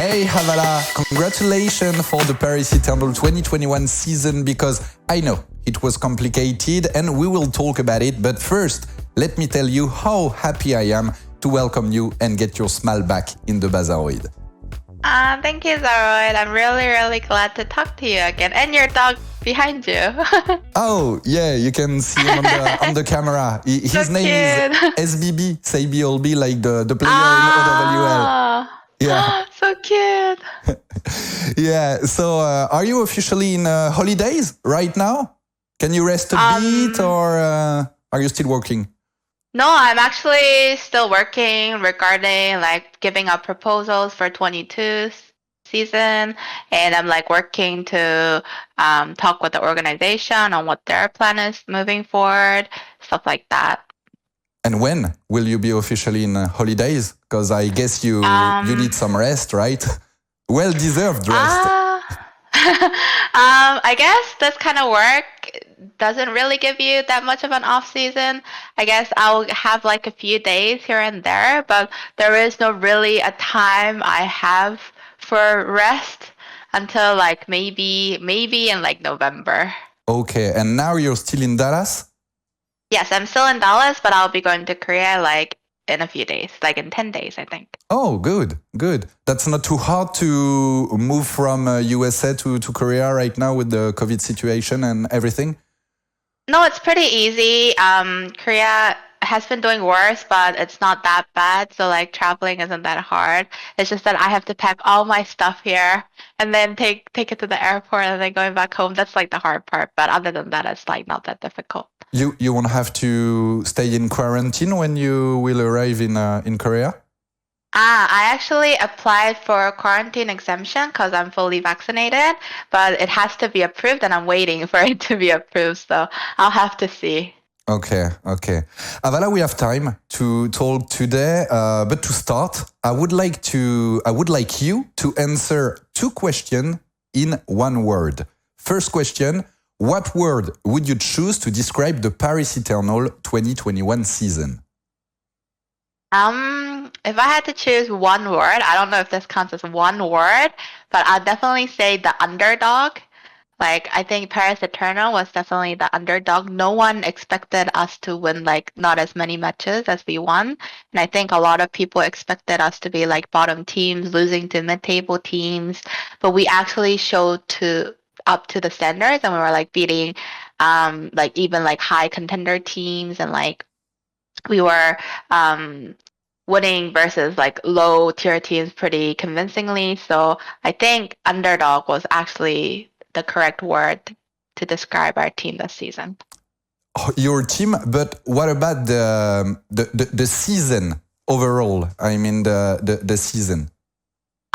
Hey AVALLA, congratulations for the Paris Eternal 2021 season, because I know it was complicated and we will talk about it. But first, let me tell you how happy I am to welcome you and get your smile back in the BAZAROIDE. Thank you, Zaroid. I'm really, really glad to talk to you again. And your dog behind you. Oh, yeah, you can see him on the camera. His So name cute. is SBB, Seibi Olby, like the player in OWL. Yeah. So cute. Yeah, so are you officially in holidays right now? Can you rest a bit, or are you still working? No, I'm actually still working regarding like giving up proposals for 22 season, and I'm like working to talk with the organization on what their plan is moving forward, stuff like that. And when will you be officially in holidays? Because I guess you need some rest, right? Well-deserved rest. I guess this kind of work doesn't really give you that much of an off season. I guess I'll have like a few days here and there, but there is no really a time I have for rest until like maybe in like November. Okay, and now you're still in Dallas? Yes, I'm still in Dallas, but I'll be going to Korea like in a few days, like in 10 days, I think. Oh, good. That's not too hard to move from USA to Korea right now with the COVID situation and everything? No, it's pretty easy. Korea has been doing worse, but it's not that bad. So like traveling isn't that hard. It's just that I have to pack all my stuff here and then take it to the airport and then going back home. That's like the hard part. But other than that, it's like not that difficult. You won't have to stay in quarantine when you will arrive in Korea? I actually applied for a quarantine exemption because I'm fully vaccinated, but it has to be approved and I'm waiting for it to be approved. So I'll have to see. Okay. AVALLA, we have time to talk today, but to start, I would like you to answer two questions in one word. First question, what word would you choose to describe the Paris Eternal 2021 season? If I had to choose one word, I don't know if this counts as one word, but I'd definitely say the underdog. Like, I think Paris Eternal was definitely the underdog. No one expected us to win, like, not as many matches as we won. And I think a lot of people expected us to be, like, bottom teams, losing to mid-table teams. But we actually showed up to the standards, and we were, like, beating, like, even, like, high contender teams. And, like, we were winning versus, like, low-tier teams pretty convincingly. So I think underdog was actually the correct word to describe our team this season. Your team, but what about the season overall? I mean the season.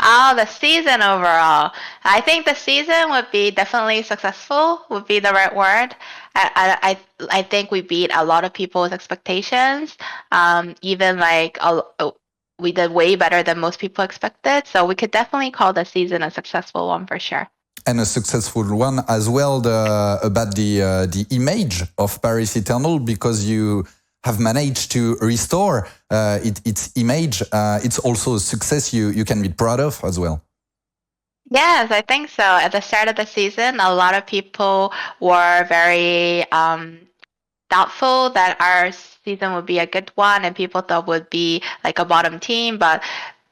Oh, the season overall. I think the season would be definitely successful, would be the right word. I think we beat a lot of people's expectations. Even like we did way better than most people expected. So we could definitely call the season a successful one for sure. And a successful one as well about the image of Paris Eternal, because you have managed to restore its image. It's also a success you can be proud of as well. Yes, I think so. At the start of the season, a lot of people were very doubtful that our season would be a good one, and people thought would be like a bottom team, but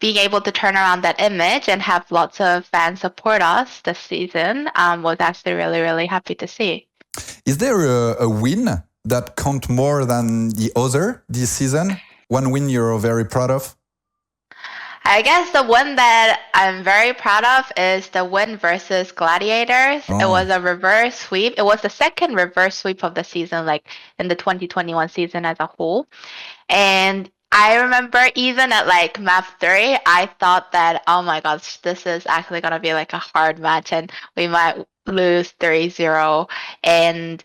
being able to turn around that image and have lots of fans support us this season was actually really, really happy to see. Is there a win that count more than the other this season? One win you're very proud of? I guess the one that I'm very proud of is the win versus Gladiators. Oh. It was a reverse sweep. It was the second reverse sweep of the season, like in the 2021 season as a whole. And I remember even at like map 3, I thought that, oh my gosh, this is actually going to be like a hard match and we might lose 3-0. And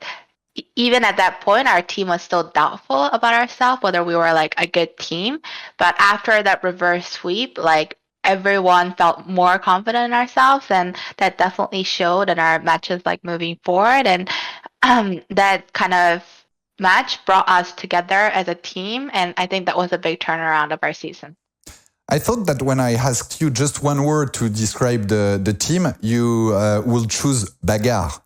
even at that point, our team was still doubtful about ourselves, whether we were like a good team. But after that reverse sweep, like everyone felt more confident in ourselves, and that definitely showed in our matches like moving forward. And that kind of match brought us together as a team, and I think that was a big turnaround of our season. I thought that when I asked you just one word to describe the team, you will choose bagarre.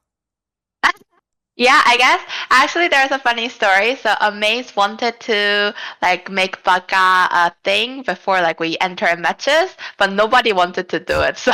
Yeah, I guess actually there's a funny story. So Amaze wanted to like make Baka a thing before like we enter matches, but nobody wanted to do it. So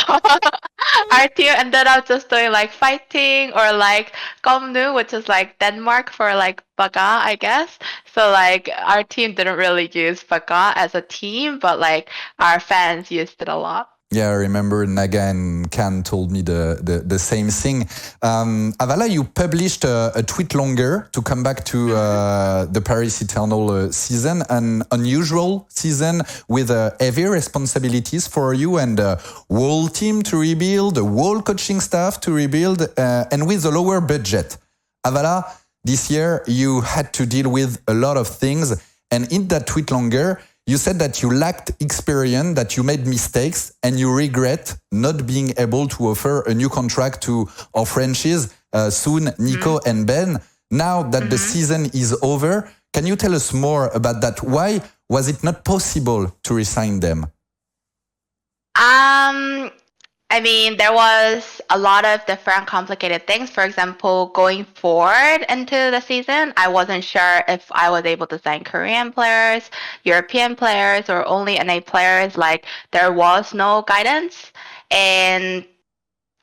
our team ended up just doing like fighting or like Komnu, which is like Denmark for like Baka, I guess. So like our team didn't really use Baka as a team, but like our fans used it a lot. Yeah, I remember Naga and Khan told me the same thing. AVALLA, you published a tweet longer to come back to the Paris Eternal season, an unusual season with heavy responsibilities for you and a whole team to rebuild, a whole coaching staff to rebuild, and with a lower budget. AVALLA, this year you had to deal with a lot of things, and in that tweet longer, you said that you lacked experience, that you made mistakes, and you regret not being able to offer a new contract to our franchise, soon, Nico and Ben. Now that the season is over, can you tell us more about that? Why was it not possible to resign them? I mean, there was a lot of different complicated things. For example, going forward into the season, I wasn't sure if I was able to sign Korean players, European players, or only NA players. Like, there was no guidance. And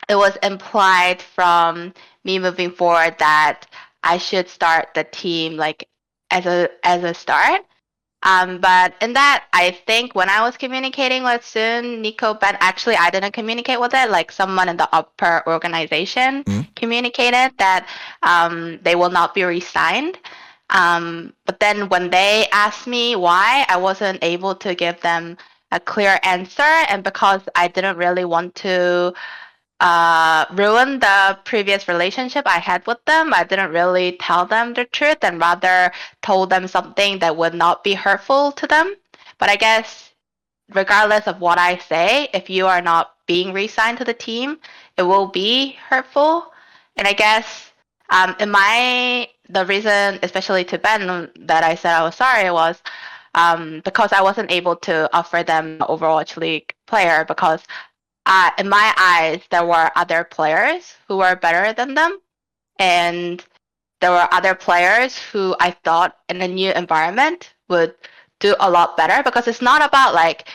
it was implied from me moving forward that I should start the team like as a start. But in that, I think when I was communicating with Soon, Nico, Ben, actually, I didn't communicate with it. Like someone in the upper organization communicated that they will not be re-signed. But then when they asked me why, I wasn't able to give them a clear answer. And because I didn't really want to ruin the previous relationship I had with them, I didn't really tell them the truth and rather told them something that would not be hurtful to them. But I guess regardless of what I say, if you are not being re-signed to the team, it will be hurtful. And I guess the reason, especially to Ben, that I said I was sorry was because I wasn't able to offer them an Overwatch League player because in my eyes, there were other players who were better than them. And there were other players who I thought in a new environment would do a lot better because it's not about like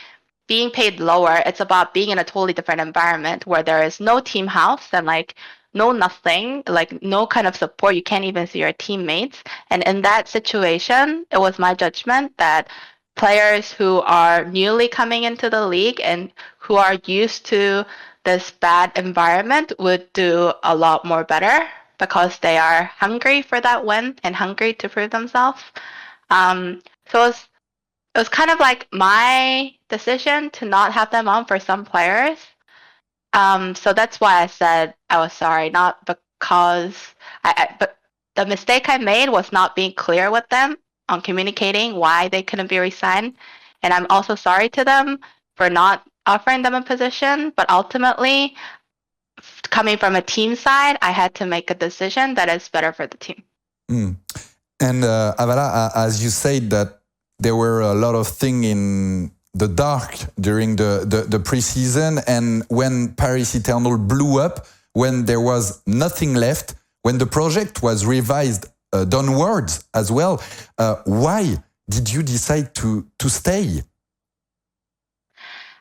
being paid lower. It's about being in a totally different environment where there is no team house and like no nothing, like no kind of support. You can't even see your teammates. And in that situation, it was my judgment that players who are newly coming into the league and who are used to this bad environment would do a lot more better because they are hungry for that win and hungry to prove themselves. So it was kind of like my decision to not have them on for some players. So that's why I said I was sorry, not because but the mistake I made was not being clear with them on communicating why they couldn't be re-signed. And I'm also sorry to them for not offering them a position. But ultimately, coming from a team side, I had to make a decision that is better for the team. And AVALLA, as you said that there were a lot of things in the dark during the preseason, and when Paris Eternal blew up, when there was nothing left, when the project was revised downwards as well, why did you decide to stay?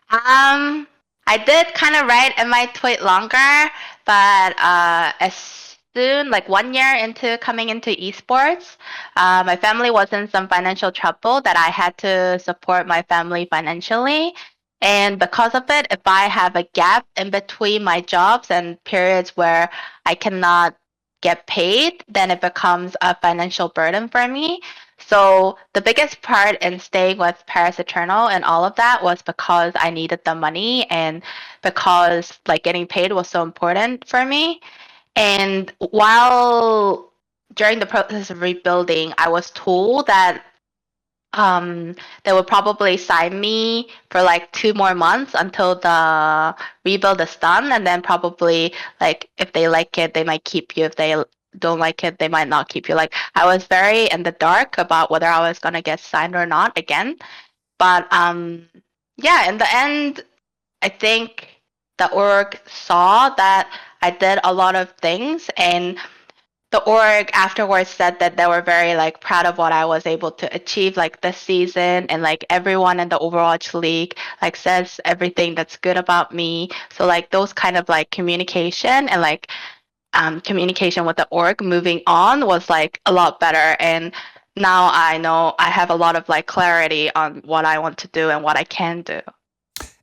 I did kind of write in my tweet longer, but as soon, like 1 year into coming into esports, my family was in some financial trouble that I had to support my family financially. And because of it, if I have a gap in between my jobs and periods where I cannot get paid, then it becomes a financial burden for me. So the biggest part in staying with Paris Eternal and all of that was because I needed the money and because like getting paid was so important for me. And while during the process of rebuilding, I was told that they would probably sign me for like 2 more months until the rebuild is done, and then probably like if they like it, they might keep you. If they don't like it, they might not keep you. Like I was very in the dark about whether I was gonna get signed or not again. But yeah, in the end, I think the org saw that I did a lot of things, and the org afterwards said that they were very like proud of what I was able to achieve like this season, and like everyone in the Overwatch League like says everything that's good about me. So like those kind of like communication and like communication with the org moving on was like a lot better, and now I know I have a lot of like clarity on what I want to do and what I can do.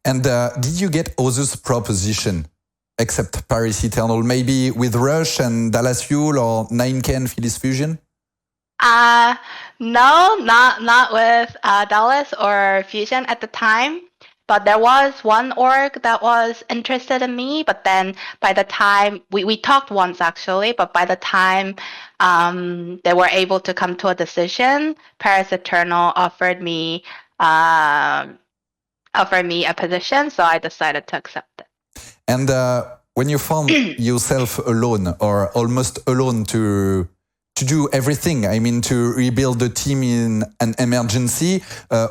And did you get others proposition except Paris Eternal, maybe with Rush and Dallas Fuel or 9K and Phyllis Fusion? No, not with Dallas or Fusion at the time. But there was one org that was interested in me. But then by the time we talked once actually, but by the time they were able to come to a decision, Paris Eternal offered me a position, so I decided to accept it. And when you found yourself alone or almost alone to do everything, I mean to rebuild the team in an emergency,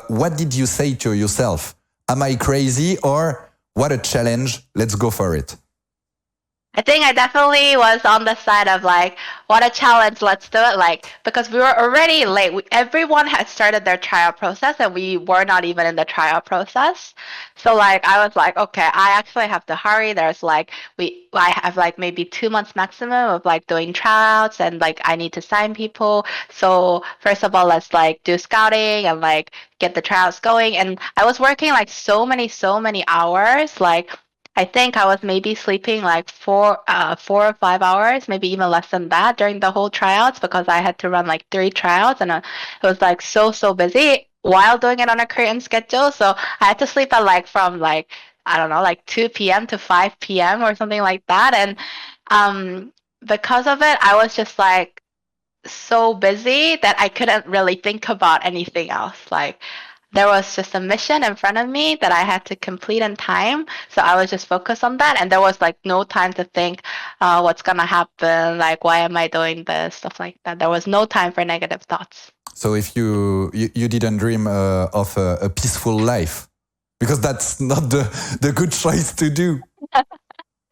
what did you say to yourself? Am I crazy, or what a challenge, let's go for it? I think I definitely was on the side of like, what a challenge, let's do it. Like, because we were already late. Everyone had started their trial process and we were not even in the trial process. So like, I was like, okay, I actually have to hurry. There's like, I have like maybe 2 months maximum of like doing tryouts, and like I need to sign people. So first of all, let's like do scouting and like get the tryouts going. And I was working like so many hours. Like I think I was maybe sleeping like 4 or 5 hours, maybe even less than that during the whole tryouts, because I had to run like 3 tryouts, and it was like so busy while doing it on a Korean schedule. So I had to sleep at like from like, I don't know, like 2 p.m. to 5 p.m. or something like that. And because of it, I was just like so busy that I couldn't really think about anything else. Like there was just a mission in front of me that I had to complete in time. So I was just focused on that. And there was like no time to think what's going to happen, like why am I doing this, stuff like that. There was no time for negative thoughts. So if you didn't dream of a peaceful life, because that's not the good choice to do.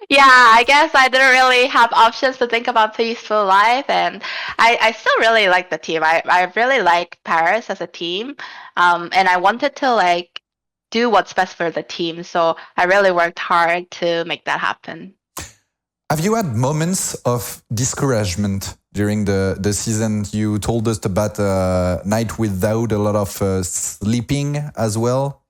Yeah, I guess I didn't really have options to think about peaceful life, and I still really like the team. I really like Paris as a team, and I wanted to like do what's best for the team. So I really worked hard to make that happen. Have you had moments of discouragement during the season? You told us about a night without a lot of sleeping as well.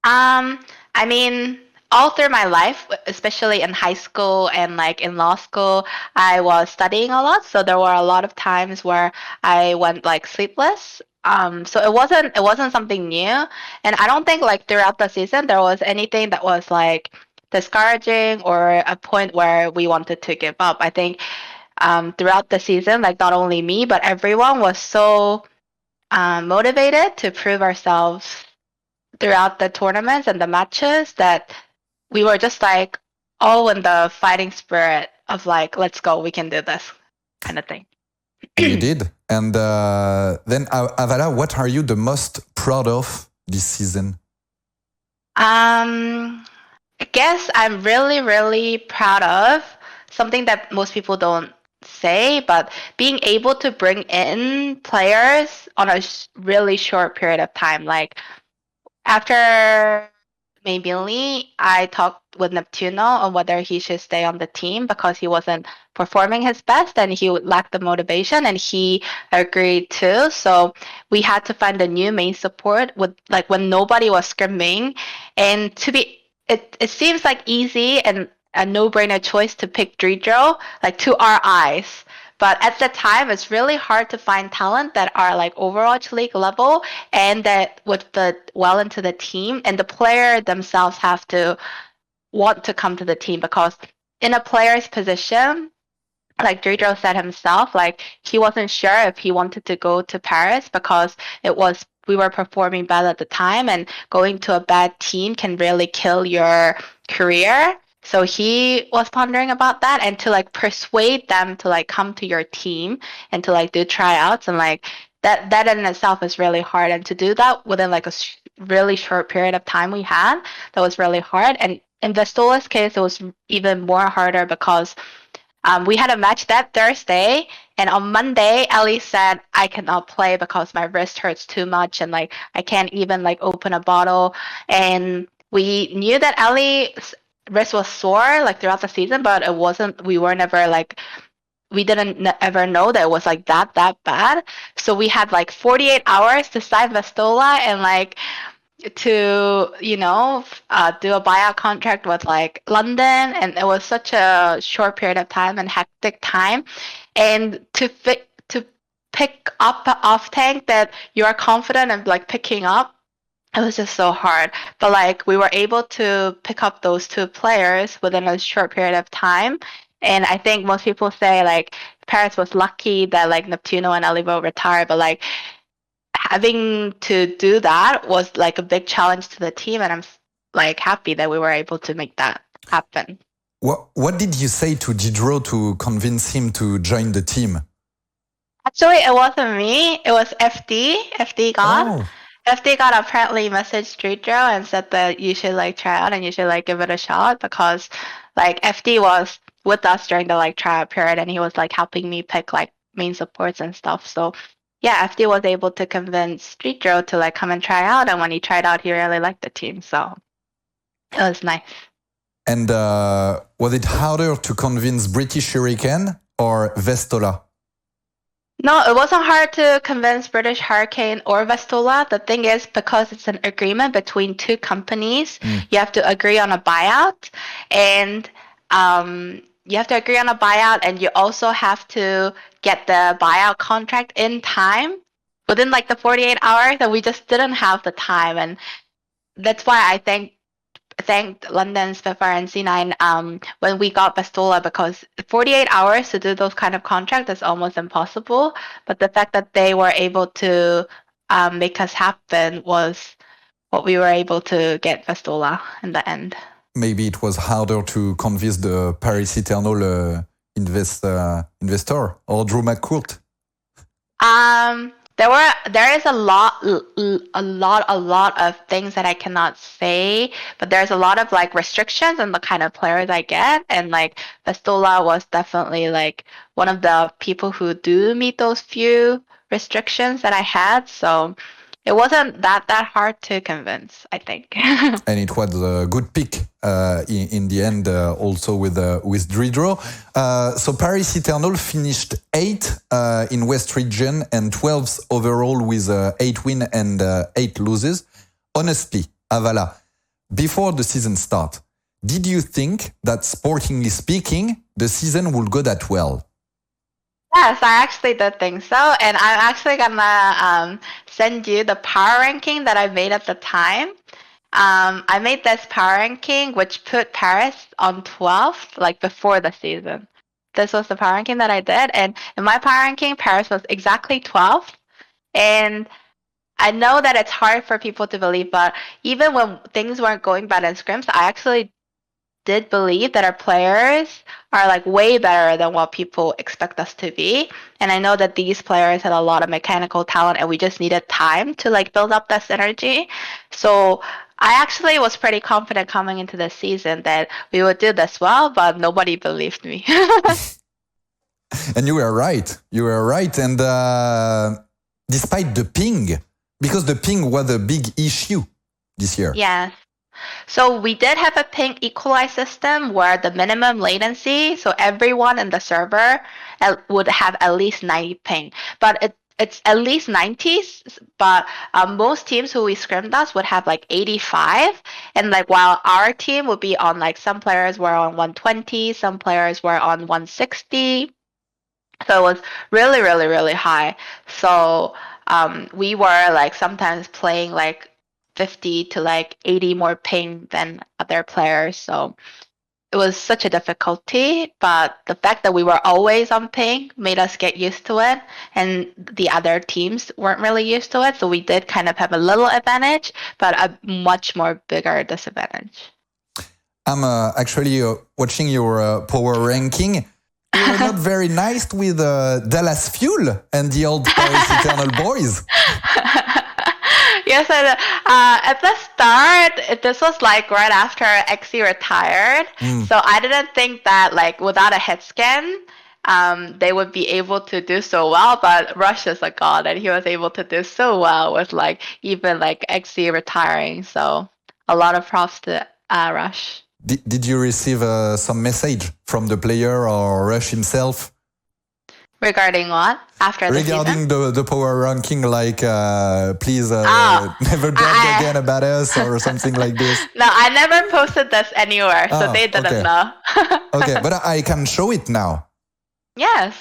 I mean, all through my life, especially in high school and like in law school, I was studying a lot. So there were a lot of times where I went like sleepless. So it wasn't something new. And I don't think like throughout the season there was anything that was like discouraging or a point where we wanted to give up. I think throughout the season, like not only me, but everyone was so motivated to prove ourselves throughout the tournaments and the matches that we were just like all in the fighting spirit of like, let's go, we can do this kind of thing. And you did. And then AVALLA, what are you the most proud of this season? I guess I'm really proud of something that most people don't say, but being able to bring in players on a really short period of time. Like after mainly, I talked with Neptuno on whether he should stay on the team because he wasn't performing his best and he lacked the motivation, and he agreed too. So we had to find a new main support with like when nobody was scrimming, and it seems like easy and a no-brainer choice to pick Dridro, like to our eyes. But at the time, it's really hard to find talent that are like Overwatch League level and that would fit well into the team. And the player themselves have to want to come to the team, because in a player's position, like Dridro said himself, like he wasn't sure if he wanted to go to Paris because we were performing bad at the time, and going to a bad team can really kill your career. So he was pondering about that, and to like persuade them to like come to your team and to like do tryouts, and like that in itself is really hard, and to do that within like a really short period of time we had that was really hard. And in Vestola's case, it was even more harder because we had a match that Thursday, and on Monday, Ellie said I cannot play because my wrist hurts too much, and like I can't even like open a bottle. And we knew that Ellie's wrist was sore like throughout the season, but it wasn't. We were never like we didn't ever know that it was like that bad. So we had like 48 hours to sign Vestola and like to do a buyout contract with like London, and it was such a short period of time and hectic time, and to pick up an off tank that you are confident of like picking up, it was just so hard. But like we were able to pick up those two players within a short period of time, and I think most people say like Paris was lucky that like Neptuno and Elivo retired, but like having to do that was like a big challenge to the team, and I'm like happy that we were able to make that happen. What did you say to Diderot to convince him to join the team? Actually, it wasn't me. It was FD. FD got apparently messaged Diderot and said that you should like try out and you should like give it a shot, because like FD was with us during the like tryout period, and he was like helping me pick like main supports and stuff. So yeah, FD was able to convince Diderot to like come and try out, and when he tried out, he really liked the team. So it was nice. And was it harder to convince British Hurricane or Vestola? No, it wasn't hard to convince British Hurricane or Vestola. The thing is, because it's an agreement between two companies, you have to agree on a buyout, and you have to agree on a buyout, and you also have to get the buyout contract in time within like the 48 hours, and we just didn't have the time. And that's why I thanked London Spitfire and C9 when we got Vestola, because 48 hours to do those kind of contracts is almost impossible. But the fact that they were able to make us happen was what we were able to get Vestola in the end. Maybe it was harder to convince the Paris Eternal investor or Drew McCourt. There is a lot of things that I cannot say, but there's a lot of like restrictions on the kind of players I get, and like Vestola was definitely like one of the people who do meet those few restrictions that I had. So it wasn't that hard to convince, I think. And it was a good pick in the end, also with Diderot. So Paris Eternal finished 8th in West Region and 12th overall with 8 wins and 8 losses. Honestly, AVALLA, before the season start, did you think that, sportingly speaking, the season would go that well? Yes, I actually did think so, and I'm actually gonna send you the power ranking that I made at the time. I made this power ranking, which put Paris on 12th, like before the season. This was the power ranking that I did, and in my power ranking, Paris was exactly 12th. And I know that it's hard for people to believe, but even when things weren't going bad in scrims, I actually did believe that our players are like way better than what people expect us to be. And I know that these players had a lot of mechanical talent, and we just needed time to like build up that synergy. So I actually was pretty confident coming into the season that we would do this well, but nobody believed me. And you were right. You were right. And despite the ping, because the ping was a big issue this year. Yes. So we did have a ping equalize system where the minimum latency, so everyone in the server would have at least 90 ping. But it's at least 90s, but most teams who we scrimmed us would have like 85. And like while our team would be on like, some players were on 120, some players were on 160. So it was really, really, really high. So we were like sometimes playing like 50 to like 80 more ping than other players. So it was such a difficulty, but the fact that we were always on ping made us get used to it, and the other teams weren't really used to it. So we did kind of have a little advantage, but a much more bigger disadvantage. I'm actually watching your power ranking. You were not very nice with Dallas Fuel and the old Paris Eternal boys. Yes, at the start, this was like right after XC retired. So I didn't think that like without a head scan, they would be able to do so well. But Rush is a god, and he was able to do so well with like even like XC retiring. So a lot of props to Rush. Did you receive some message from the player or Rush himself? Regarding what? After the Regarding season? the power ranking, like please never brag again about us or something like this. No, I never posted this anywhere, so they didn't know. Okay, but I can show it now. Yes.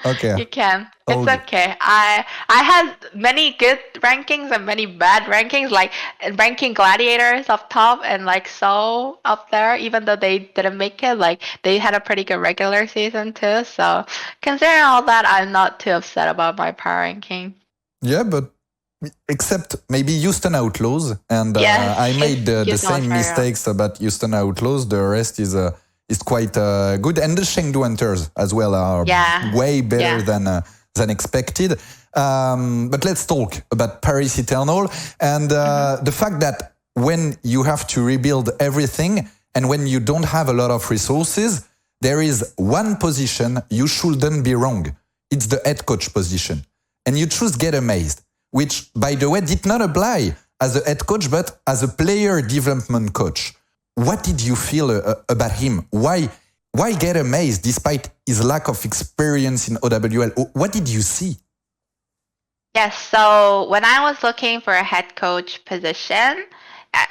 Okay. You can. It's okay. I had many good rankings and many bad rankings, like ranking gladiators up top and like Soul up there, even though they didn't make it, like they had a pretty good regular season too. So considering all that, I'm not too upset about my power ranking. Yeah, but except maybe Houston Outlaws, and Yes, I made the Houston was same very mistakes about Houston Outlaws. The rest is quite good, and the Chengdu Hunters as well are way better than expected. But let's talk about Paris Eternal and the fact that when you have to rebuild everything and when you don't have a lot of resources, there is one position you shouldn't be wrong. It's the head coach position, and you choose GETAMAZED, which, by the way, did not apply as a head coach, but as a player development coach. What did you feel about him? Why GETAMAZED despite his lack of experience in OWL? What did you see? Yes, so when I was looking for a head coach position,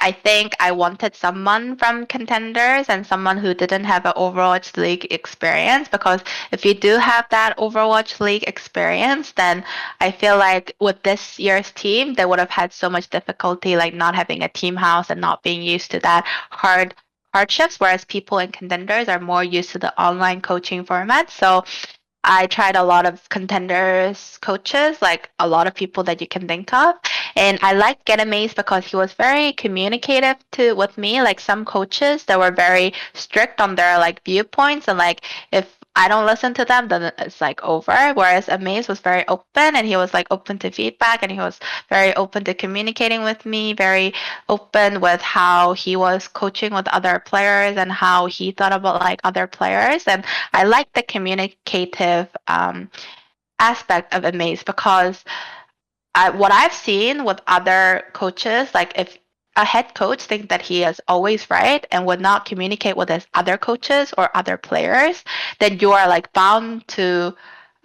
I think I wanted someone from contenders and someone who didn't have an Overwatch League experience, because if you do have that Overwatch League experience, then I feel like with this year's team, they would have had so much difficulty, like not having a team house and not being used to that hardships, whereas people in contenders are more used to the online coaching format. So I tried a lot of contenders coaches, like a lot of people that you can think of. And I liked GETAMAZED because he was very communicative with me. Like some coaches that were very strict on their like viewpoints, and like if I don't listen to them, then it's like over. Whereas Amaze was very open, and he was like open to feedback, and he was very open to communicating with me, very open with how he was coaching with other players and how he thought about like other players. And I like the communicative aspect of Amaze, because what I've seen with other coaches, like if a head coach thinks that he is always right and would not communicate with his other coaches or other players, then you are like bound to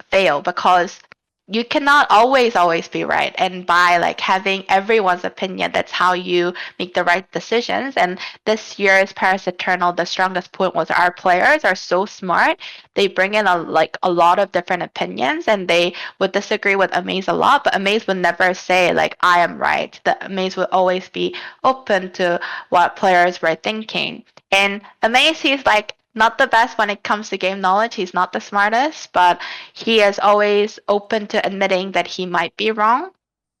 fail, because you cannot always be right. And by like having everyone's opinion, that's how you make the right decisions. And this year's Paris Eternal, the strongest point was our players are so smart. They bring in a lot of different opinions, and they would disagree with Amaze a lot, but Amaze would never say like I am right. The Amaze would always be open to what players were thinking. And Amaze, he's like not the best when it comes to game knowledge. He's not the smartest, but he is always open to admitting that he might be wrong.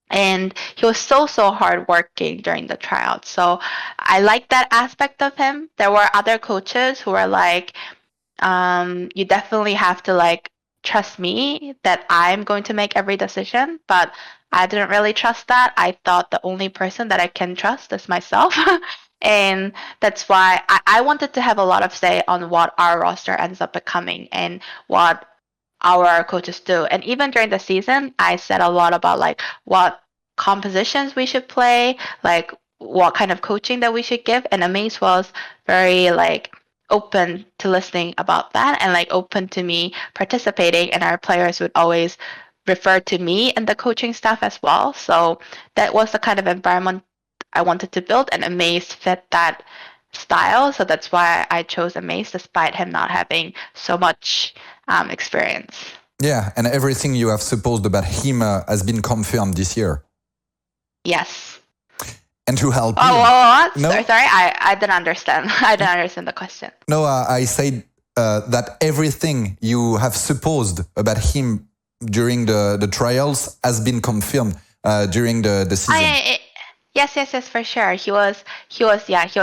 And he was so hardworking during the tryout. So I like that aspect of him. There were other coaches who were like, you definitely have to like trust me that I'm going to make every decision. But I didn't really trust that. I thought the only person that I can trust is myself. And that's why I wanted to have a lot of say on what our roster ends up becoming and what our coaches do. And even during the season, I said a lot about like what compositions we should play, like what kind of coaching that we should give. And Amaze was very like open to listening about that and like open to me participating. And our players would always refer to me and the coaching staff as well. So that was the kind of environment I wanted to build, and Amaze fit that style. So that's why I chose Amaze, despite him not having so much experience. Yeah, and everything you have supposed about him has been confirmed this year. Yes. And to help you. What? No? Sorry, I didn't understand. I didn't understand the question. No, I said that everything you have supposed about him during the trials has been confirmed during the season. Yes, for sure. He was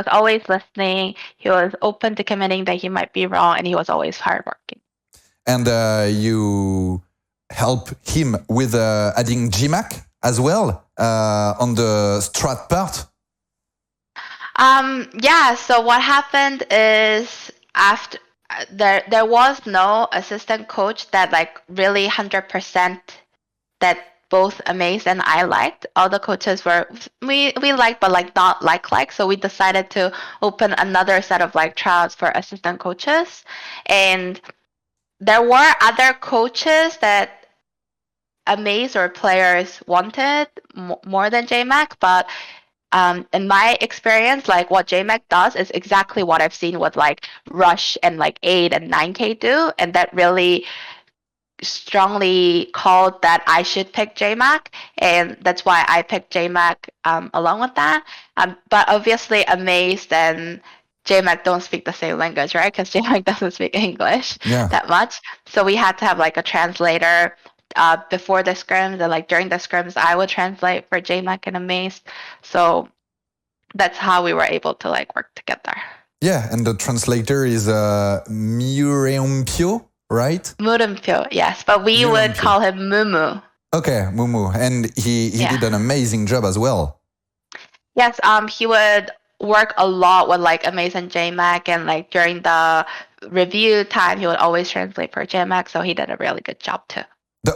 always listening. He was open to committing that he might be wrong, and he was always hardworking. And you help him with adding JMAC as well on the strat part? Yeah, so what happened is after there was no assistant coach that like really 100% that both Amaze and I liked. All the coaches were we liked but like not like. So we decided to open another set of like trials for assistant coaches. And there were other coaches that Amaze or players wanted more than JMAC, but in my experience, like what JMAC does is exactly what I've seen with like Rush and like 8 and 9K do, and that really strongly called that I should pick JMAC, and that's why I picked JMAC along with that. But obviously, Amazed and JMAC don't speak the same language, right? Because JMAC doesn't speak English that much, so we had to have like a translator. Before the scrims and like during the scrims, I would translate for JMAC and Amazed. So that's how we were able to like work together. Yeah, and the translator is Mureumpio, right? Mureumpio, yes, but we would call him Mumu. Okay, Mumu, and he did an amazing job as well. Yes, he would work a lot with like Amazing JMAC, and like during the review time, he would always translate for JMAC, so he did a really good job too.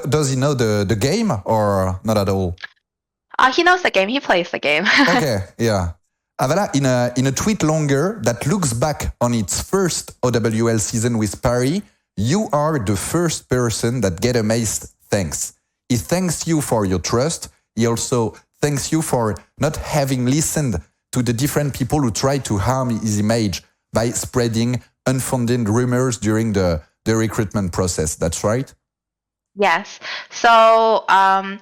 Does he know the game or not at all? He knows the game. He plays the game. Okay, yeah. AVALLA, in a tweet longer that looks back on its first OWL season with Paris, you are the first person that get amazed thanks. He thanks you for your trust. He also thanks you for not having listened to the different people who tried to harm his image by spreading unfounded rumors during the recruitment process. That's right? Yes. So I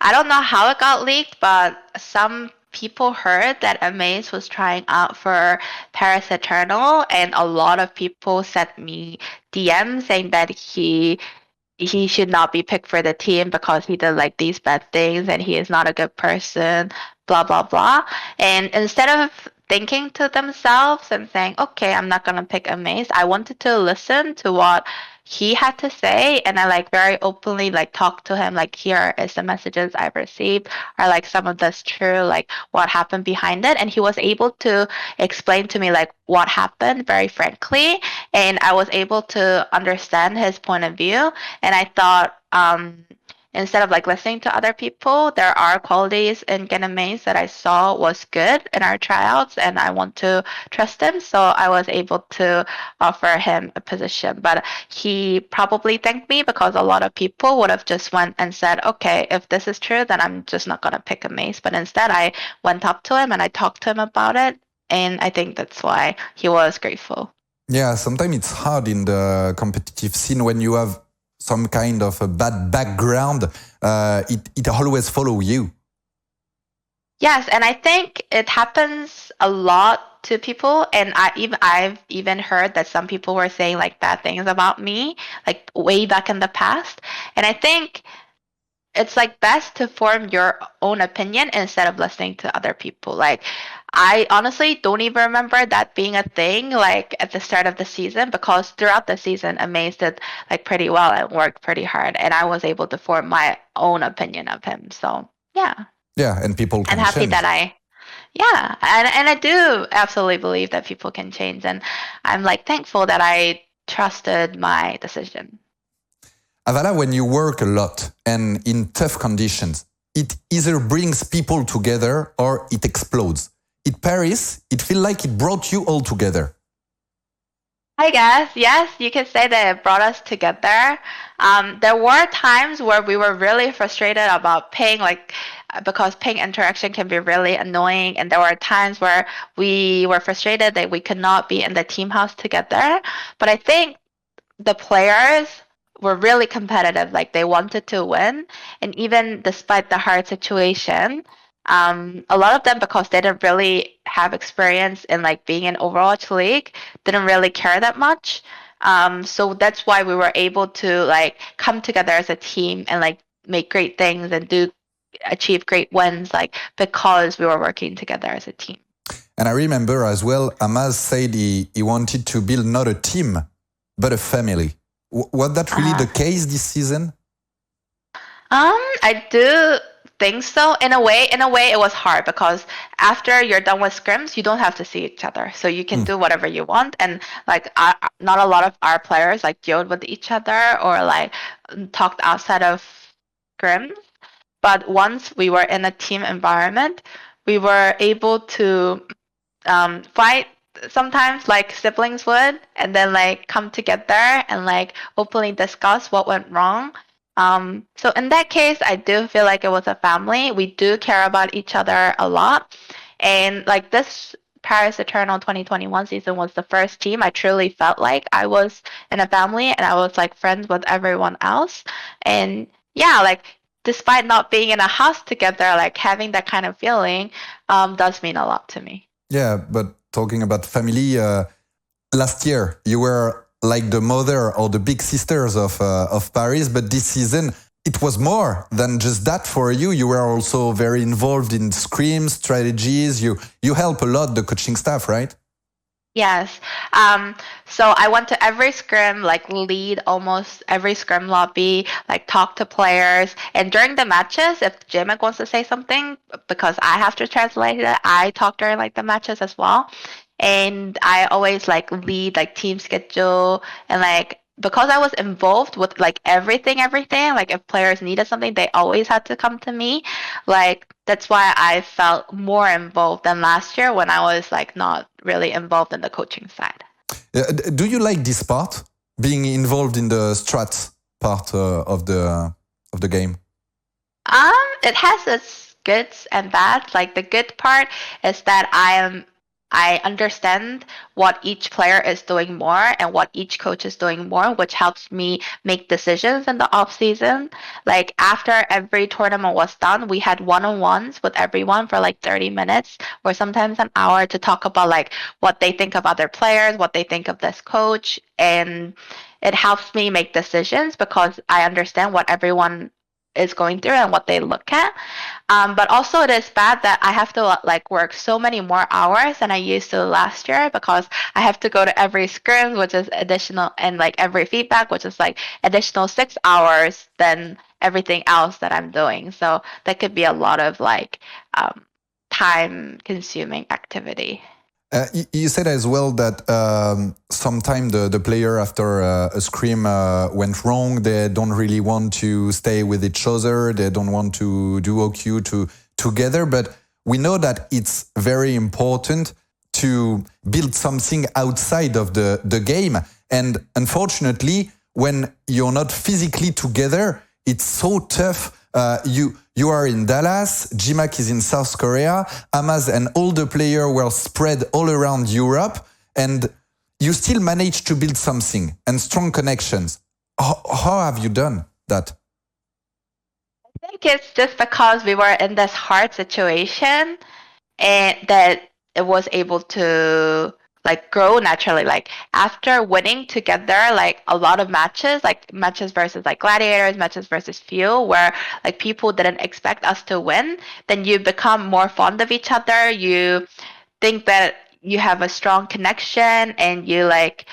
don't know how it got leaked, but some people heard that Amaze was trying out for Paris Eternal, and a lot of people sent me DMs saying that he should not be picked for the team because he did like these bad things and he is not a good person, blah blah blah. And instead of thinking to themselves and saying, okay, I'm not gonna pick Amaze, I wanted to listen to what he had to say, and I like very openly like talked to him, like here is the messages I've received, are like some of this true, like what happened behind it. And he was able to explain to me like what happened very frankly, and I was able to understand his point of view. And I thought instead of like listening to other people, there are qualities in Ganamaze that I saw was good in our tryouts, and I want to trust him. So I was able to offer him a position. But he probably thanked me because a lot of people would have just went and said, okay, if this is true, then I'm just not going to pick Amaze. But instead, I went up to him and I talked to him about it. And I think that's why he was grateful. Yeah, sometimes it's hard in the competitive scene when you have some kind of a bad background, it always follows you. Yes, and I think it happens a lot to people, and I've even heard that some people were saying like bad things about me, like way back in the past. And I think it's like best to form your own opinion instead of listening to other people. Like I honestly don't even remember that being a thing like at the start of the season, because throughout the season Amaze did like pretty well and worked pretty hard, and I was able to form my own opinion of him. So yeah. Yeah, and people can I'm happy change. that and I do absolutely believe that people can change, and I'm like thankful that I trusted my decision. AVALLA, when you work a lot and in tough conditions, it either brings people together or it explodes. In Paris, it feels like it brought you all together. I guess, yes, you could say that it brought us together. There were times where we were really frustrated about ping, like because ping interaction can be really annoying, and there were times where we were frustrated that we could not be in the team house together. But I think the players were really competitive, like they wanted to win, and even despite the hard situation, a lot of them, because they didn't really have experience in like being in Overwatch League, didn't really care that much. So that's why we were able to like come together as a team and like make great things and achieve great wins, like because we were working together as a team. And I remember as well, Amaz said he wanted to build not a team, but a family. Was that really the case this season? I do think so. In a way, it was hard because after you're done with scrims, you don't have to see each other, so you can do whatever you want. And like, not a lot of our players like dealt with each other or like talked outside of scrims. But once we were in a team environment, we were able to fight sometimes like siblings would, and then like come together and like openly discuss what went wrong. So in that case, I do feel like it was a family. We do care about each other a lot. And like this Paris Eternal 2021 season was the first team I truly felt like I was in a family and I was like friends with everyone else. And yeah, like despite not being in a house together, like having that kind of feeling does mean a lot to me. Yeah, but talking about family, last year you were like the mother or the big sisters of Paris, but this season it was more than just that for you. You were also very involved in scrims, strategies. You help a lot the coaching staff, right? Yes. So I went to every scrim, like lead almost every scrim lobby, like talk to players. And during the matches, if JMAC wants to say something, because I have to translate it, I talk during like the matches as well. And I always like lead like team schedule and like because I was involved with like everything, like if players needed something, they always had to come to me. Like that's why I felt more involved than last year when I was like not really involved in the coaching side. Do you like this part, being involved in the strats part of the game? It has its goods and bads. Like the good part is that I understand what each player is doing more and what each coach is doing more, which helps me make decisions in the off season. Like after every tournament was done, we had one-on-ones with everyone for like 30 minutes or sometimes an hour to talk about like what they think of other players, what they think of this coach, and it helps me make decisions because I understand what everyone is going through and what they look at. But also it is bad that I have to like work so many more hours than I used to last year because I have to go to every scrim, which is additional, and like every feedback, which is like additional 6 hours than everything else that I'm doing. So that could be a lot of like time consuming activity. You said as well that sometimes the player after a scrim went wrong, they don't really want to stay with each other, they don't want to do OQ together, but we know that it's very important to build something outside of the game. And unfortunately, when you're not physically together, it's so tough. You are in Dallas, JMAC is in South Korea, Amaz and all the players were spread all around Europe, and you still managed to build something and strong connections. How have you done that? I think it's just because we were in this hard situation and that it was able to like grow naturally. Like after winning together like a lot of matches, like matches versus like gladiators, matches versus few, where like people didn't expect us to win, then you become more fond of each other. You think that you have a strong connection and you like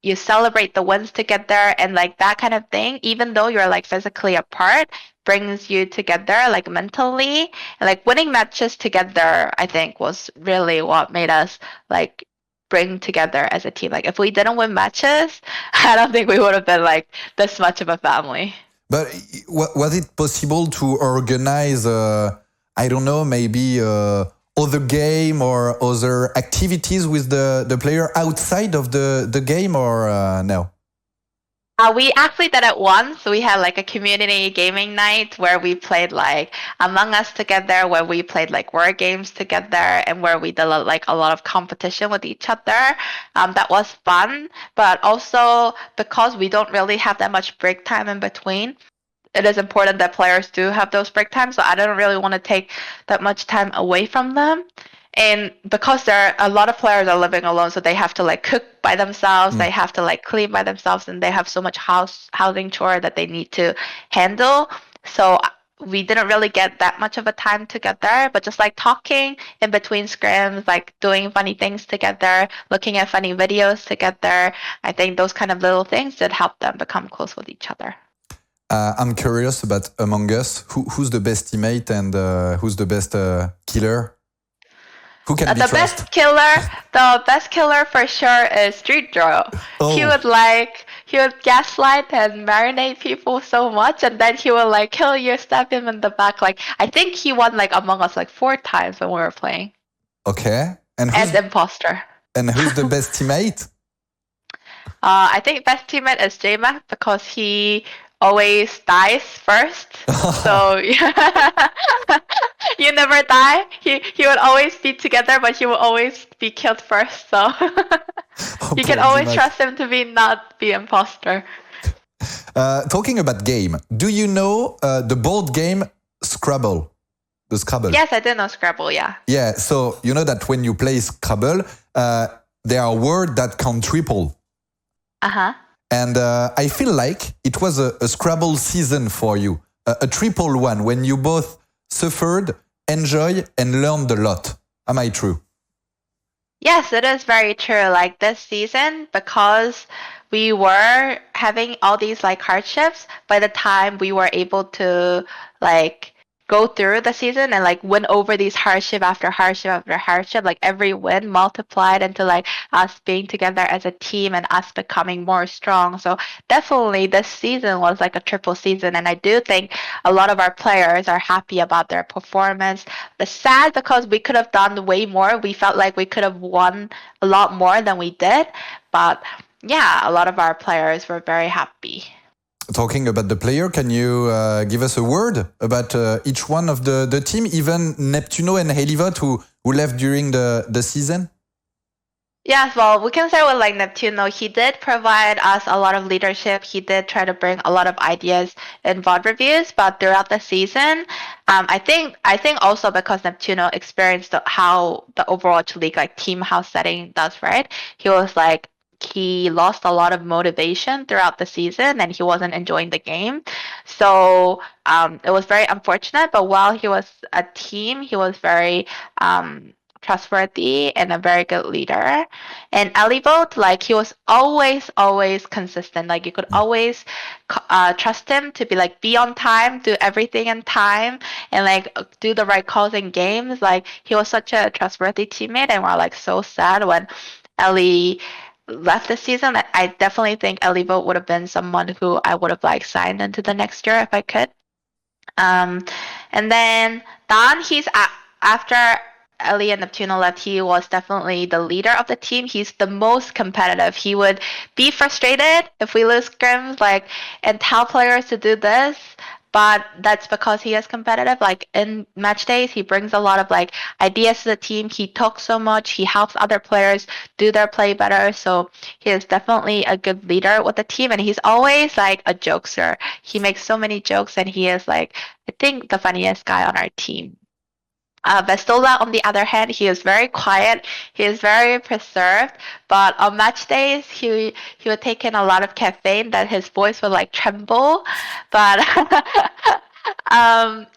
you celebrate the wins together and like that kind of thing, even though you're like physically apart, brings you together like mentally. And like winning matches together, I think was really what made us like bring together as a team. Like if we didn't win matches, I don't think we would have been like this much of a family. But was it possible to organize, I don't know, maybe other game or other activities with the player outside of the game, or no? We actually did it once. We had like a community gaming night where we played like Among Us together, where we played like word games together, and where we did like a lot of competition with each other. That was fun, but also because we don't really have that much break time in between, it is important that players do have those break times. So I don't really want to take that much time away from them. And because a lot of players are living alone, so they have to like cook by themselves, they have to like clean by themselves, and they have so much housing chore that they need to handle. So we didn't really get that much of a time together, but just like talking in between scrims, like doing funny things together, looking at funny videos together, I think those kind of little things did help them become close with each other. I'm curious about Among Us. Who's the best teammate and who's the best killer? Who can be the trusted? The best killer for sure is Street Draw. Oh. He would gaslight and marinate people so much, and then he would like kill you, stab him in the back. Like I think he won like Among Us like 4 times when we were playing. Okay. And as imposter. And who's the best teammate? I think best teammate is JMAC because he always dies first. So you never die. He would always be together, but he will always be killed first. So you can always trust him to not be imposter. Talking about game, do you know the board game Scrabble? The Scrabble. Yes, I do know Scrabble, yeah. Yeah, so you know that when you play Scrabble, there are words that can triple. Uh-huh. And I feel like it was a Scrabble season for you, a triple one, when you both suffered, enjoyed, and learned a lot. Am I true? Yes, it is very true. Like this season, because we were having all these like hardships, by the time we were able to like go through the season and like win over these hardship after hardship after hardship, like every win multiplied into like us being together as a team and us becoming more strong. So definitely this season was like a triple season, and I do think a lot of our players are happy about their performance. It's sad because we could have done way more. We felt like we could have won a lot more than we did, but yeah, a lot of our players were very happy. Talking about the player, can you give us a word about each one of the team, even Neptuno and Helivot who left during the season? Yes, well, we can start with like Neptuno. He did provide us a lot of leadership. He did try to bring a lot of ideas in VOD reviews, but throughout the season, I think also because Neptuno experienced how the Overwatch League like team house setting does, right? He lost a lot of motivation throughout the season and he wasn't enjoying the game. So it was very unfortunate, but while he was a team, he was very trustworthy and a very good leader. And Elivot, like he was always consistent. Like you could always trust him to be on time, do everything in time, and like do the right calls in games. Like he was such a trustworthy teammate, and we're like so sad when Ellie left the season. I definitely think Elivot would have been someone who I would have like signed into the next year if I could. And then Don, he's after Ellie and Neptuno left, he was definitely the leader of the team. He's the most competitive. He would be frustrated if we lose scrims, like, and tell players to do this. But that's because he is competitive. Like in match days, he brings a lot of like ideas to the team. He talks so much. He helps other players do their play better. So he is definitely a good leader with the team. And he's always like a jokester. He makes so many jokes, and he is like, I think, the funniest guy on our team. Vestola, on the other hand, he is very quiet. He is very preserved. But on match days, he would take in a lot of caffeine that his voice would like tremble. But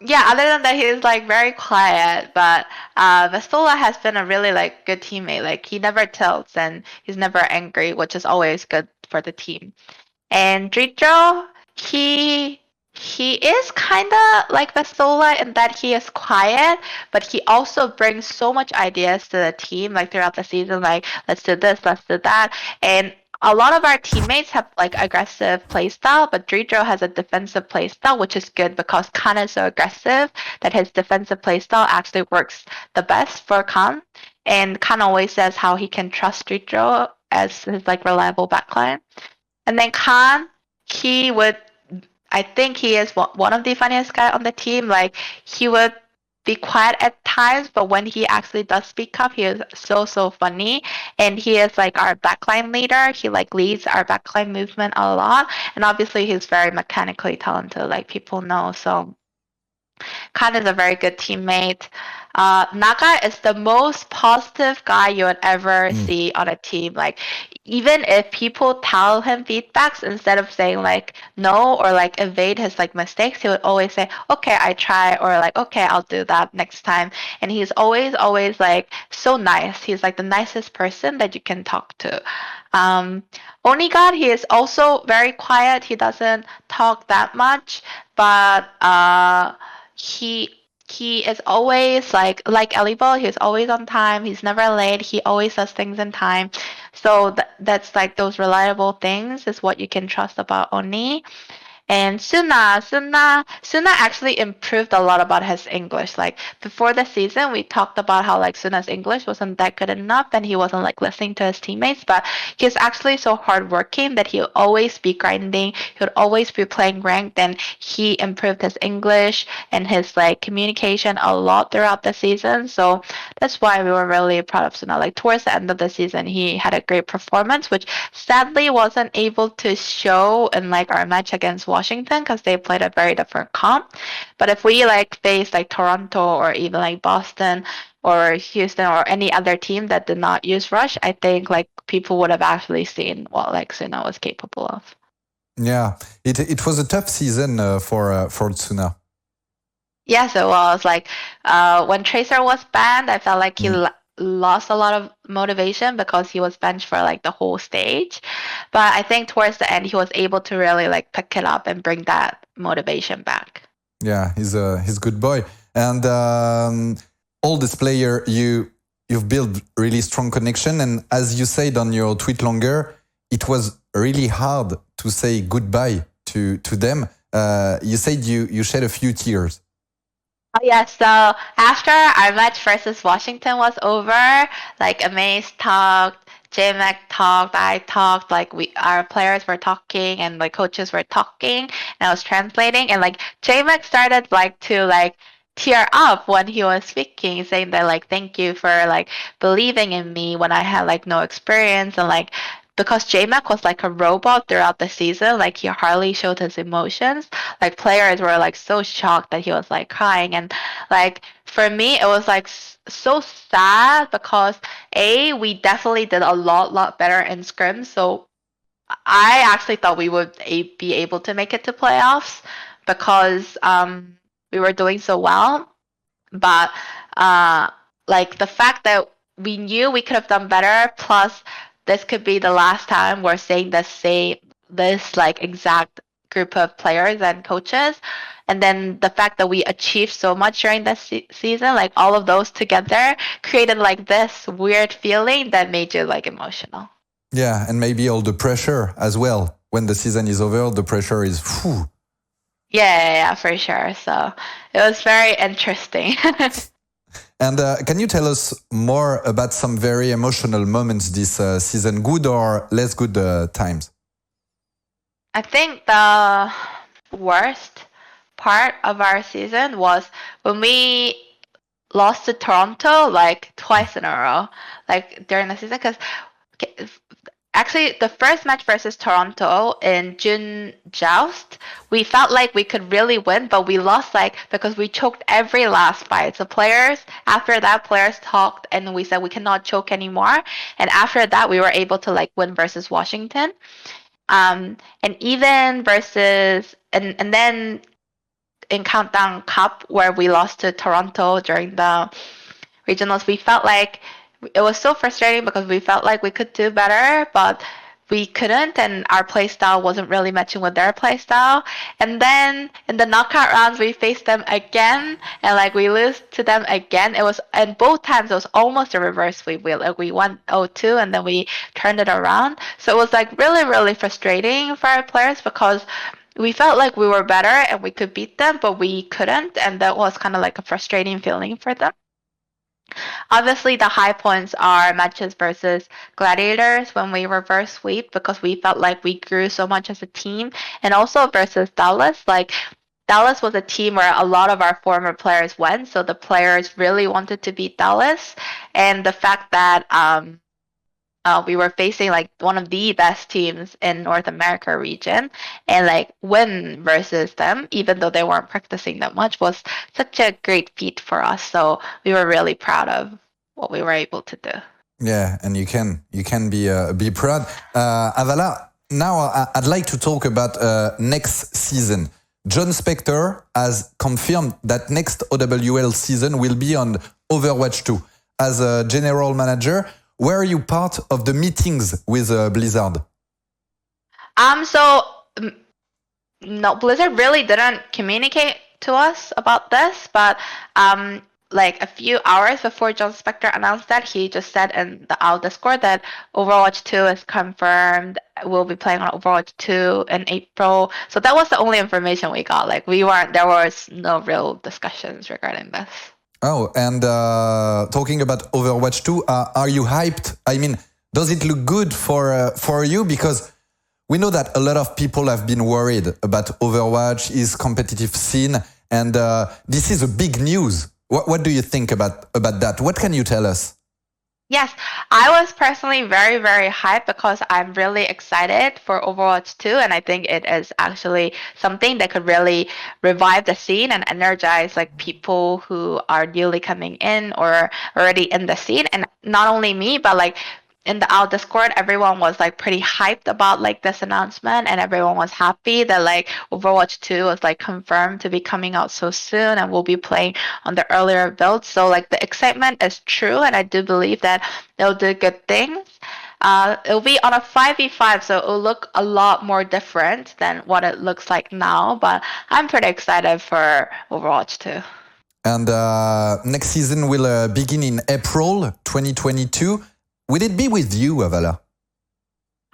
yeah, other than that, he is like very quiet. But Vestola has been a really like good teammate. Like he never tilts and he's never angry, which is always good for the team. And Dritro, he is kind of like Vestola in that he is quiet, but he also brings so much ideas to the team, like throughout the season, like let's do this, let's do that. And a lot of our teammates have like aggressive playstyle, but Dritro has a defensive playstyle, which is good because Khan is so aggressive that his defensive playstyle actually works the best for Khan. And Khan always says how he can trust Dritro as his like reliable backline. And then Khan, I think he is one of the funniest guy on the team. Like he would be quiet at times, but when he actually does speak up, he is so funny. And he is like our backline leader. He like leads our backline movement a lot. And obviously he's very mechanically talented, like people know. So Khan is a very good teammate. Naga is the most positive guy you would ever see on a team. Like even if people tell him feedbacks, instead of saying like no or like evade his like mistakes, he would always say, okay, I try, or like, okay, I'll do that next time. And he's always like so nice. He's like the nicest person that you can talk to. Onigad, he is also very quiet. He doesn't talk that much, but he he is always like Elibol. He's always on time. He's never late. He always does things in time. So that's like those reliable things is what you can trust about Oni. And Suna actually improved a lot about his English. Like before the season, we talked about how like Suna's English wasn't that good enough, and he wasn't like listening to his teammates. But he's actually so hardworking that he'll always be grinding. He'll always be playing ranked, and he improved his English and his like communication a lot throughout the season. So that's why we were really proud of Suna. Like towards the end of the season, he had a great performance, which sadly wasn't able to show in like our match against Washington because they played a very different comp. But if we like face like Toronto or even like Boston or Houston or any other team that did not use Rush, I think like people would have actually seen what like Suna was capable of. Yeah, it was a tough season for Tsuna. Yes, it was. Like when Tracer was banned, I felt like he lost a lot of motivation because he was benched for like the whole stage. But I think towards the end, he was able to really like pick it up and bring that motivation back. Yeah, he's a good boy. And all this player, you've built really strong connection. And as you said on your tweet longer, it was really hard to say goodbye to them. You said you shed a few tears. Oh yeah, so after our match versus Washington was over, like Amaze talked, JMAC talked, I talked, like our players were talking and like coaches were talking, and I was translating, and like JMAC started like to like tear up when he was speaking, saying that like thank you for like believing in me when I had like no experience, and like because JMAC was like a robot throughout the season, like he hardly showed his emotions. Like players were like so shocked that he was like crying, and like for me it was like so sad because we definitely did a lot better in scrims, so I actually thought we would be able to make it to playoffs because we were doing so well, but like the fact that we knew we could have done better, plus this could be the last time we're seeing this like exact group of players and coaches, and then the fact that we achieved so much during this season, like all of those together created like this weird feeling that made you like emotional. Yeah, and maybe all the pressure as well. When the season is over, the pressure is whew. Yeah, for sure. So it was very interesting. And can you tell us more about some very emotional moments this season, good or less good times? I think the worst part of our season was when we lost to Toronto like twice in a row, like during the season. Because actually, the first match versus Toronto in June Joust, we felt like we could really win, but we lost like because we choked every last fight. So after that, players talked and we said we cannot choke anymore. And after that, we were able to like win versus Washington. And even versus and then in Countdown Cup where we lost to Toronto during the regionals, we felt like it was so frustrating because we felt like we could do better, but we couldn't, and our play style wasn't really matching with their play style. And then in the knockout rounds, we faced them again, and like we lose to them again. And both times it was almost a reverse sweep. We won 0-2, and then we turned it around. So it was like really frustrating for our players because we felt like we were better and we could beat them, but we couldn't, and that was kind of like a frustrating feeling for them. Obviously, the high points are matches versus Gladiators when we reverse sweep because we felt like we grew so much as a team, and also versus Dallas. Like Dallas was a team where a lot of our former players went, so the players really wanted to beat Dallas, and the fact that we were facing like one of the best teams in North America region and like win versus them, even though they weren't practicing that much, was such a great feat for us. So we were really proud of what we were able to do. Yeah, and you can be proud. AVALLA, now I'd like to talk about next season. John Spector has confirmed that next OWL season will be on Overwatch 2. As a general manager, were you part of the meetings with Blizzard? No, Blizzard really didn't communicate to us about this, but like a few hours before John Spector announced that, he just said in the OWL Discord that Overwatch 2 is confirmed. We'll be playing on Overwatch 2 in April. So that was the only information we got. Like there was no real discussions regarding this. Oh, and talking about Overwatch 2, are you hyped? I mean, does it look good for you? Because we know that a lot of people have been worried about Overwatch, its competitive scene, and this is a big news. What do you think about that? What can you tell us? Yes, I was personally very, very hyped because I'm really excited for Overwatch 2, and I think it is actually something that could really revive the scene and energize like people who are newly coming in or already in the scene. And not only me, but like in the OWL Discord, everyone was like pretty hyped about like this announcement, and everyone was happy that like Overwatch 2 was like confirmed to be coming out so soon, and we'll be playing on the earlier builds. So like the excitement is true, and I do believe that they'll do good things. It'll be on a 5v5, so it'll look a lot more different than what it looks like now, but I'm pretty excited for Overwatch 2. And next season will begin in April 2022. Will it be with you, AVALLA?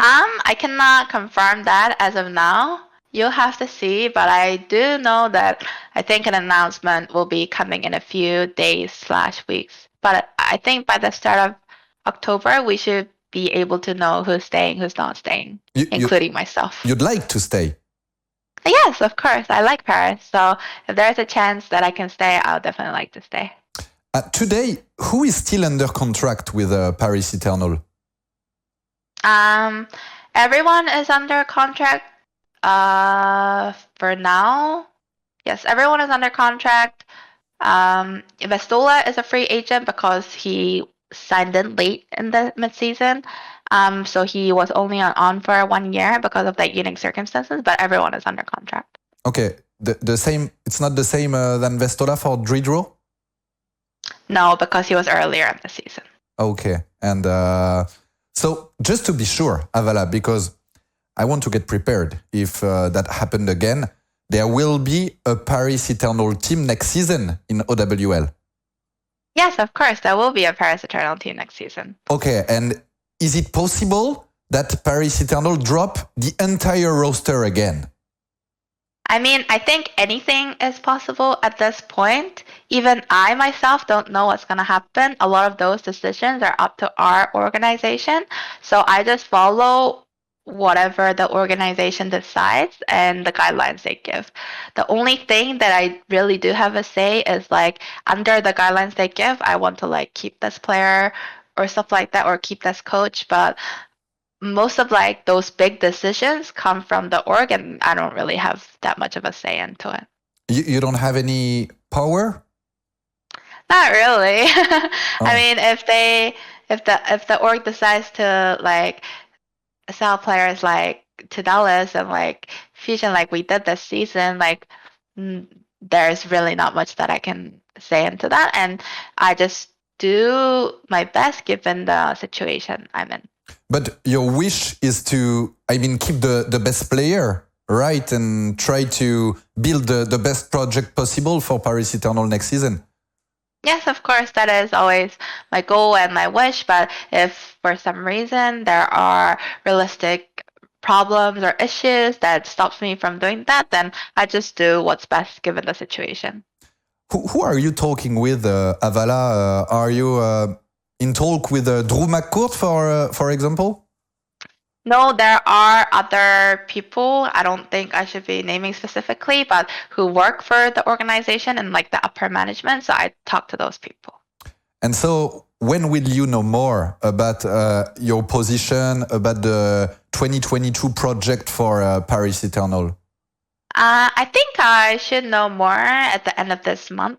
I cannot confirm that as of now. You'll have to see, but I do know that I think an announcement will be coming in a few days/weeks. But I think by the start of October, we should be able to know who's staying, who's not staying, including myself. You'd like to stay? Yes, of course. I like Paris. So if there's a chance that I can stay, I'll definitely like to stay. Today, who is still under contract with Paris Eternal? Everyone is under contract for now. Yes, everyone is under contract. Vestola is a free agent because he signed in late in the mid-season. So he was only on for 1 year because of the unique circumstances, but everyone is under contract. Okay, the same. It's not the same than Vestola for Dridro? No, because he was earlier in the season. Okay, and so just to be sure, AVALLA, because I want to get prepared if that happened again, there will be a Paris Eternal team next season in OWL. Yes, of course, there will be a Paris Eternal team next season. Okay, and is it possible that Paris Eternal drop the entire roster again? I mean, I think anything is possible at this point. Even I myself don't know what's going to happen. A lot of those decisions are up to our organization. So I just follow whatever the organization decides and the guidelines they give. The only thing that I really do have a say is like under the guidelines they give, I want to like keep this player or stuff like that, or keep this coach. But most of like those big decisions come from the org, and I don't really have that much of a say into it. You don't have any power? Not really. Oh. I mean, if the org decides to like sell players like to Dallas and like Fusion like we did this season, like there's really not much that I can say into that, and I just do my best given the situation I'm in. But your wish is to, I mean, keep the best player, right? And try to build the best project possible for Paris Eternal next season. Yes, of course, that is always my goal and my wish. But if for some reason there are realistic problems or issues that stops me from doing that, then I just do what's best given the situation. Who are you talking with, AVALLA? Are you in talk with Drew McCourt, for example? No, there are other people, I don't think I should be naming specifically, but who work for the organization and like the upper management. So I talk to those people. And so when will you know more about your position, about the 2022 project for Paris Eternal? I think I should know more at the end of this month.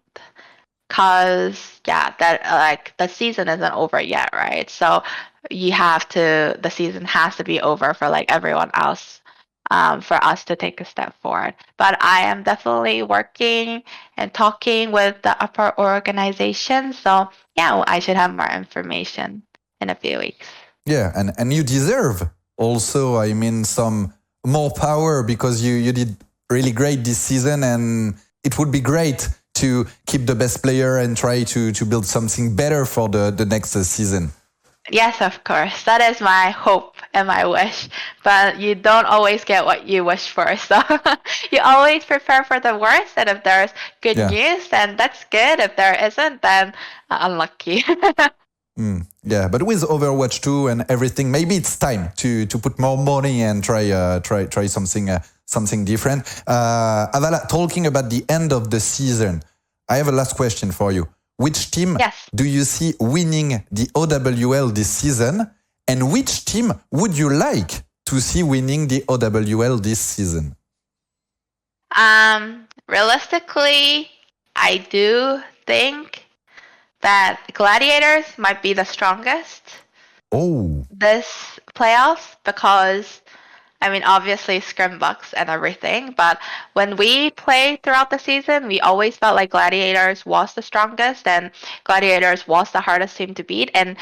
Cause that like the season isn't over yet, right? So the season has to be over for like everyone else, for us to take a step forward. But I am definitely working and talking with the upper organization. So yeah, I should have more information in a few weeks. Yeah, and you deserve also, I mean, some more power because you did really great this season, and it would be great to keep the best player and try to build something better for the next season. Yes, of course. That is my hope and my wish. But you don't always get what you wish for. So you always prepare for the worst. And if there's good news, then that's good. If there isn't, then unlucky. Yeah, but with Overwatch 2 and everything, maybe it's time to put more money and try something different. AVALLA, talking about the end of the season, I have a last question for you. Which team do you see winning the OWL this season? And which team would you like to see winning the OWL this season? Realistically, I do think that Gladiators might be the strongest this playoffs because, I mean, obviously Scrimbucks and everything, but when we played throughout the season, we always felt like Gladiators was the strongest and Gladiators was the hardest team to beat. And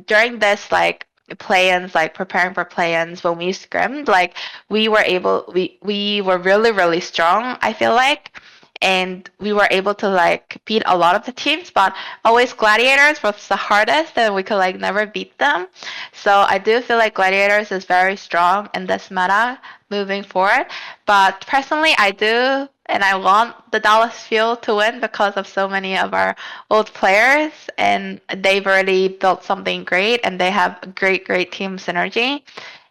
during this, like, play-ins, like preparing for play-ins, when we scrimmed, like, we were really, really strong, I feel like. And we were able to like beat a lot of the teams, but always Gladiators was the hardest and we could like never beat them. So I do feel like Gladiators is very strong in this meta moving forward. But personally, I do, and I want the Dallas Fuel to win because of so many of our old players, and they've already built something great and they have great team synergy.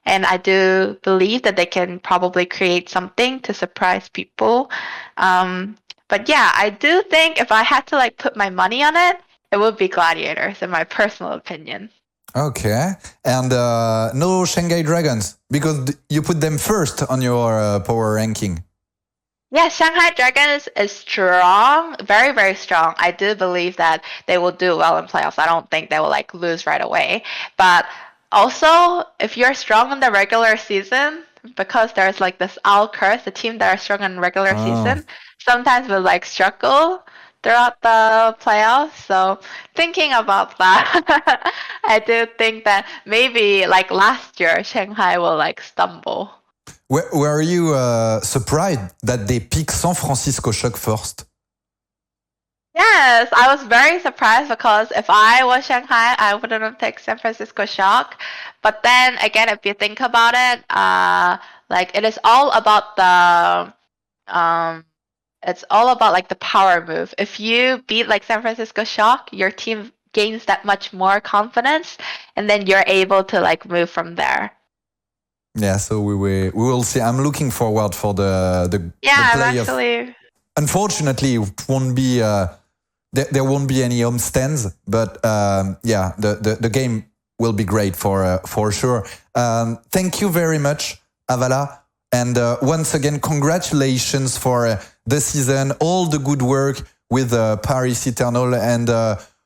And I do believe that they can probably create something to surprise people. But yeah, I do think if I had to like put my money on it, it would be Gladiators in my personal opinion. Okay. And no Shanghai Dragons, because you put them first on your power ranking. Yeah, Shanghai Dragons is strong, very, very strong. I do believe that they will do well in playoffs. I don't think they will like lose right away. But also, if you're strong in the regular season, because there's like this owl curse, the team that are strong in regular season sometimes will like struggle throughout the playoffs. So thinking about that, I do think that maybe like last year, Shanghai will like stumble. Were you surprised that they pick San Francisco Shock first? Yes, I was very surprised because if I was Shanghai, I wouldn't have picked San Francisco Shock. But then again, if you think about it, like it is all about it's all about like the power move. If you beat like San Francisco Shock, your team gains that much more confidence, and then you're able to like move from there. Yeah, so we will see. I'm looking forward for the I'm actually. Unfortunately, it won't be. There won't be any home stands, but yeah, the game will be great for sure. Thank you very much, AVALLA, and once again, congratulations for the season, all the good work with Paris Eternal and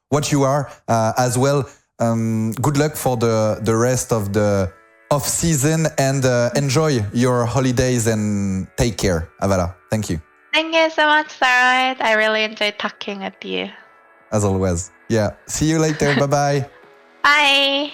what you are as well. Good luck for the rest of the off season and enjoy your holidays and take care, AVALLA. Thank you. Thank you so much, Sarah. I really enjoyed talking with you. As always. Yeah. See you later. Bye-bye. Bye.